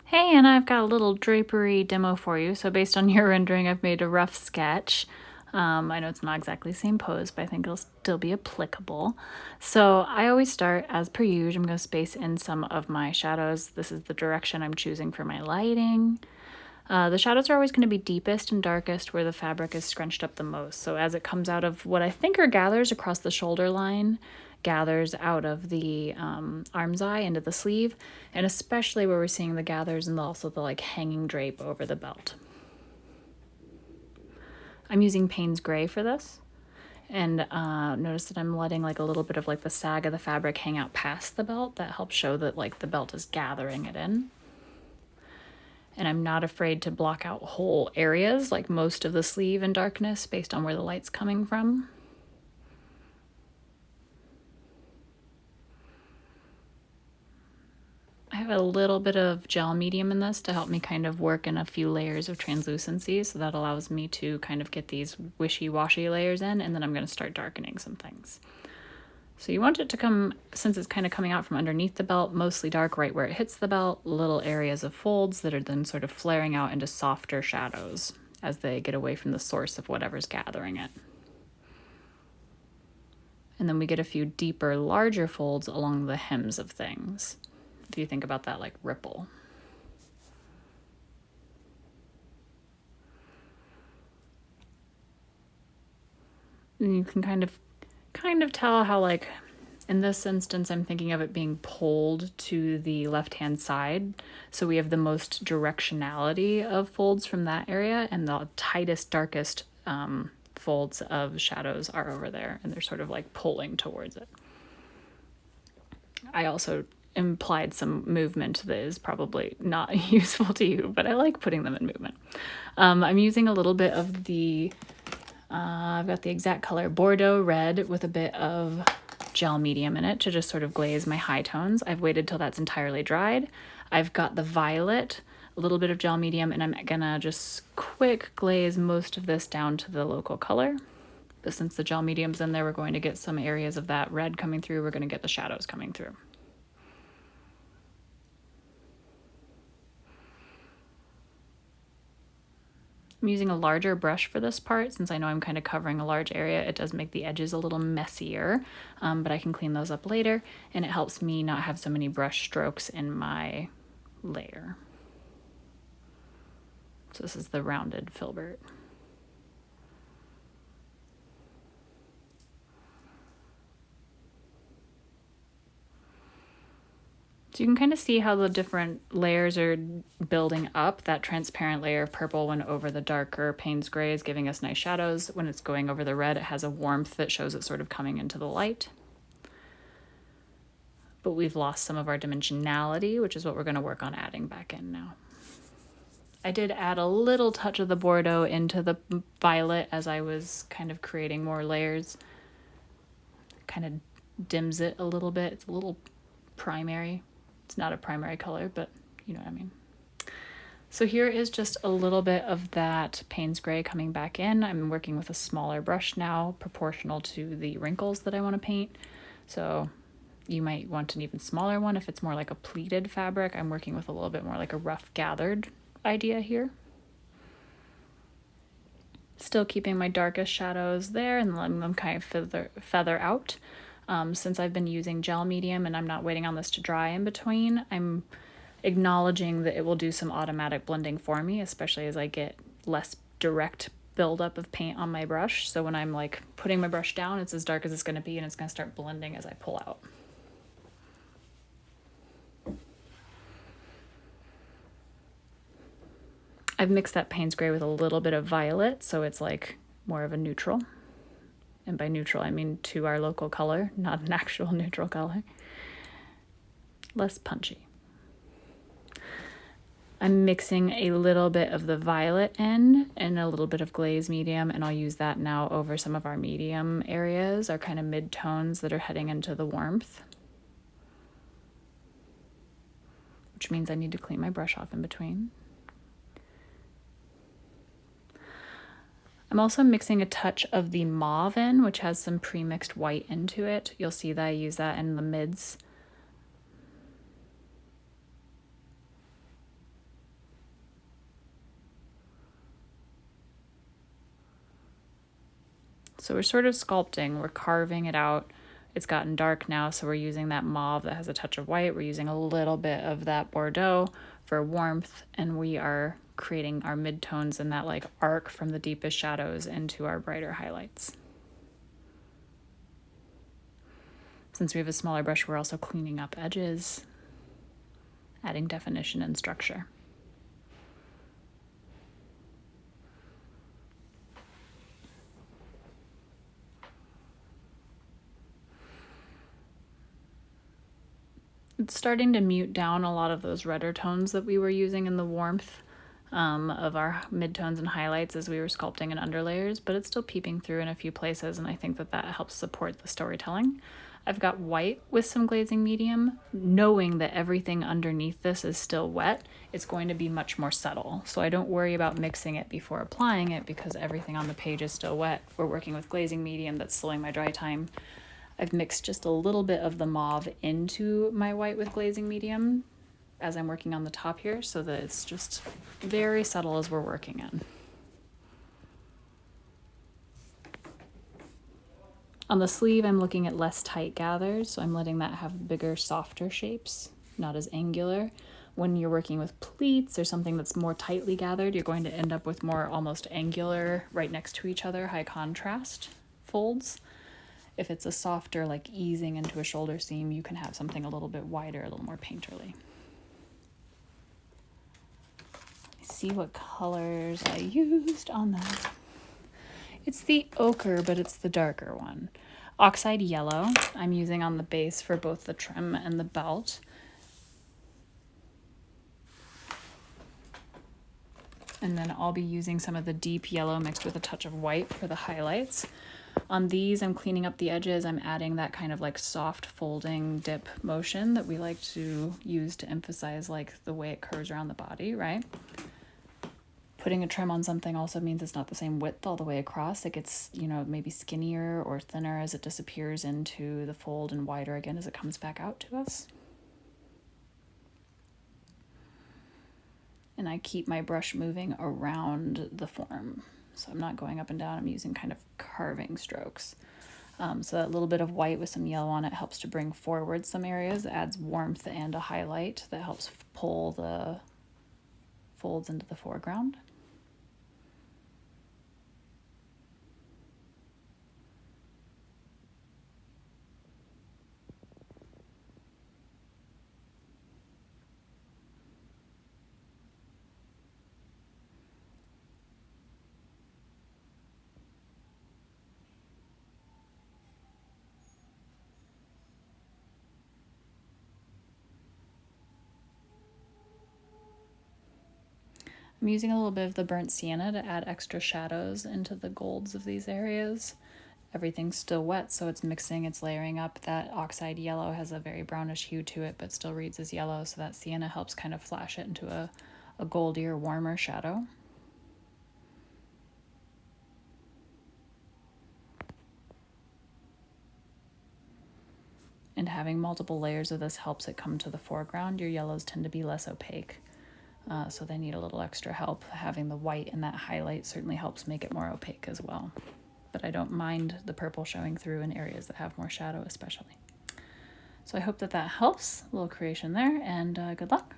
Hey, Anna, I've got a little drapery demo for you. So based on your rendering, I've made a rough sketch. I know it's not exactly the same pose, but I think it'll still be applicable. So I always start, as per usual, I'm going to space in some of my shadows. This is the direction I'm choosing for my lighting. The shadows are always going to be deepest and darkest where the fabric is scrunched up the most. So as it comes out of what I think are gathers across the shoulder line, gathers out of the arm's eye into the sleeve, and especially where we're seeing the gathers and also the like hanging drape over the belt. I'm using Payne's Gray for this. And notice that I'm letting like a little bit of like the sag of the fabric hang out past the belt. That helps show that like the belt is gathering it in. And I'm not afraid to block out whole areas, like most of the sleeve in darkness based on where the light's coming from. I have a little bit of gel medium in this to help me kind of work in a few layers of translucency, so that allows me to kind of get these wishy-washy layers in, and then I'm going to start darkening some things. So you want it to come, since it's kind of coming out from underneath the belt, mostly dark right where it hits the belt, little areas of folds that are then sort of flaring out into softer shadows as they get away from the source of whatever's gathering it. And then we get a few deeper, larger folds along the hems of things, if you think about that like ripple. And you can kind of tell how, like, in this instance, I'm thinking of it being pulled to the left-hand side. So we have the most directionality of folds from that area, and the tightest, darkest folds of shadows are over there, and they're sort of like pulling towards it. I also implied some movement that is probably not useful to you, but I like putting them in movement. I'm using a little bit of the I've got the exact color Bordeaux red with a bit of gel medium in it to just sort of glaze my high tones. I've waited till that's entirely dried. I've got the violet, a little bit of gel medium, and I'm gonna just quick glaze most of this down to the local color. But since the gel medium's in there, we're going to get some areas of that red coming through. We're going to get the shadows coming through. I'm using a larger brush for this part since I know I'm kind of covering a large area. It does make the edges a little messier, but I can clean those up later, and it helps me not have so many brush strokes in my layer. So this is the rounded filbert. So you can kind of see how the different layers are building up. That transparent layer of purple went over the darker Payne's Gray is giving us nice shadows. When it's going over the red, it has a warmth that shows it sort of coming into the light. But we've lost some of our dimensionality, which is what we're going to work on adding back in now. I did add a little touch of the Bordeaux into the violet as I was kind of creating more layers. Kind of dims it a little bit. It's a little primary. It's not a primary color, but you know what I mean. So here is just a little bit of that Payne's Gray coming back in. I'm working with a smaller brush now, proportional to the wrinkles that I want to paint. So you might want an even smaller one if it's more like a pleated fabric. I'm working with a little bit more like a rough gathered idea here. Still keeping my darkest shadows there and letting them kind of feather out. Since I've been using gel medium and I'm not waiting on this to dry in between, I'm acknowledging that it will do some automatic blending for me, especially as I get less direct buildup of paint on my brush. So when I'm like putting my brush down, it's as dark as it's going to be, and it's going to start blending as I pull out. I've mixed that Payne's Gray with a little bit of violet, so it's like more of a neutral. And by neutral, I mean to our local color, not an actual neutral color. Less punchy. I'm mixing a little bit of the violet in and a little bit of glaze medium, and I'll use that now over some of our medium areas, our kind of mid-tones that are heading into the warmth. Which means I need to clean my brush off in between. I'm also mixing a touch of the mauve in, which has some pre-mixed white into it. You'll see that I use that in the mids. So we're sort of sculpting, we're carving it out. It's gotten dark now, so we're using that mauve that has a touch of white. We're using a little bit of that Bordeaux for warmth, and we are creating our midtones and that like arc from the deepest shadows into our brighter highlights. Since we have a smaller brush, we're also cleaning up edges, adding definition and structure. It's starting to mute down a lot of those redder tones that we were using in the warmth of our midtones and highlights as we were sculpting in underlayers, but it's still peeping through in a few places, and I think that that helps support the storytelling. I've got white with some glazing medium, knowing that everything underneath this is still wet. It's going to be much more subtle, so I don't worry about mixing it before applying it because everything on the page is still wet. We're working with glazing medium that's slowing my dry time. I've mixed just a little bit of the mauve into my white with glazing medium as I'm working on the top here so that it's just very subtle as we're working in. On the sleeve, I'm looking at less tight gathers, so I'm letting that have bigger, softer shapes, not as angular. When you're working with pleats or something that's more tightly gathered, you're going to end up with more almost angular, right next to each other, high contrast folds. If it's a softer, like easing into a shoulder seam, you can have something a little bit wider, a little more painterly. See what colors I used on that. It's the ochre, but it's the darker one. Oxide yellow I'm using on the base for both the trim and the belt. And then I'll be using some of the deep yellow mixed with a touch of white for the highlights. On these, I'm cleaning up the edges. I'm adding that kind of like soft folding dip motion that we like to use to emphasize like the way it curves around the body, right? Putting a trim on something also means it's not the same width all the way across. It gets, you know, maybe skinnier or thinner as it disappears into the fold and wider again as it comes back out to us. And I keep my brush moving around the form. So I'm not going up and down, I'm using kind of carving strokes. So that little bit of white with some yellow on it helps to bring forward some areas, adds warmth and a highlight that helps pull the folds into the foreground. I'm using a little bit of the burnt sienna to add extra shadows into the golds of these areas. Everything's still wet, so it's mixing, it's layering up. That oxide yellow has a very brownish hue to it, but still reads as yellow, so that sienna helps kind of flash it into a goldier, warmer shadow. And having multiple layers of this helps it come to the foreground. Your yellows tend to be less opaque. So they need a little extra help. Having the white in that highlight certainly helps make it more opaque as well. But I don't mind the purple showing through in areas that have more shadow especially. So I hope that that helps. A little creation there, and good luck.